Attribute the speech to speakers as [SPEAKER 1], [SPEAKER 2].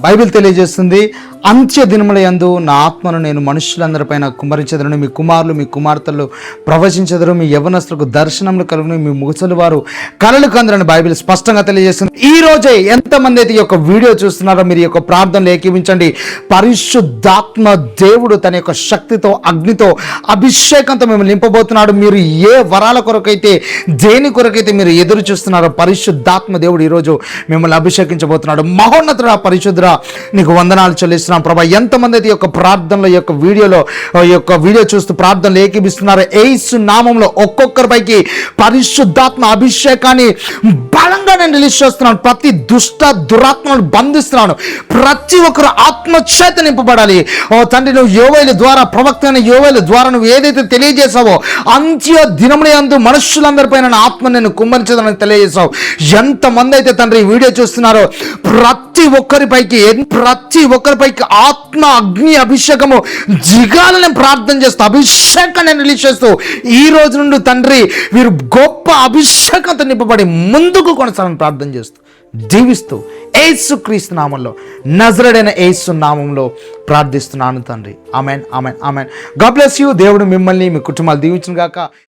[SPEAKER 1] Bible తెలియజేస్తుంది, అంత్య దినములయందు నా ఆత్మను నేను మనుషులందరిపైన కుమ్మరించెదను. మీ కుమారులు మీ కుమార్తెలు ప్రవచించెదరు, మీ యవ్వనస్తులకు దర్శనములు కలుగును, మీ ముసలి వారు కలలు కందరని బైబిల్ స్పష్టంగా తెలియజేస్తుంది. ఈ రోజే ఎంతమంది అయితే ఈ యొక్క వీడియో చూస్తున్నారో మీరు ఈ యొక్క ప్రార్థనలు ఏకీవించండి. పరిశుద్ధాత్మ దేవుడు తన యొక్క శక్తితో, అగ్నితో, అభిషేకంతో మిమ్మల్ని నింపబోతున్నాడు. మీరు ఏ వరాల కొరకైతే, దేని కొరకైతే మీరు ఎదురు చూస్తున్నారో పరిశుద్ధాత్మ దేవుడు ఈరోజు మిమ్మల్ని అభిషేకించబోతున్నాడు. మహోన్నతుడా, పరిశుద్ధుడా, నీకు వందనాలు చెల్లిస్తున్నాం ప్రభా. ఎంతమంది అయితే ఈ యొక్క ప్రార్థనలో, ఈ యొక్క వీడియో చూస్తూ ప్రార్థనలు ఏకీభిస్తున్నారో యేసు నామంలో ఒక్కొక్కరిపైకి పరిశుద్ధాత్మ అభిషేకాన్ని బలంగా నేను రిలీజ్ చేస్తున్నాను. ప్రతి దుష్ట దురాత్మను బంధిస్తున్నాను. ప్రతి ఒక్కరు ఆత్మచేత నింపబడాలి. ఓ తండ్రి, నువ్వు యోవేలు ద్వారా, ప్రవక్త అయిన యోవేలు ద్వారా నువ్వు ఏదైతే తెలియజేసావో అంత్య దినములందు మనుషులందరిపైన నా ఆత్మ నేను కుమ్మరించదని తెలియజేసావు. ఎంతమంది అయితే తండ్రి ఈ వీడియో చూస్తున్నారో ప్రతి ఒక్కరిపైకి ఆత్మ అగ్ని అభిషేకము జిగాలని ప్రార్థన చేస్తూ, అభిషేకాన్ని రిలీజ్ చేస్తూ ఈ రోజు నుండి తండ్రి వీరు గొప్ప అభిషేకంతో నింపబడి ముందుకు కొనసాగని ప్రార్థన చేస్తూ జీవిస్తూ యేసుక్రీస్తు నామంలో, నజరేయుడైన యేసు నామంలో ప్రార్థిస్తున్నాను తండ్రి. Amen, amen, amen. God bless you. దేవుడు మిమ్మల్ని, మీ కుటుంబాలు దీవించును గాక.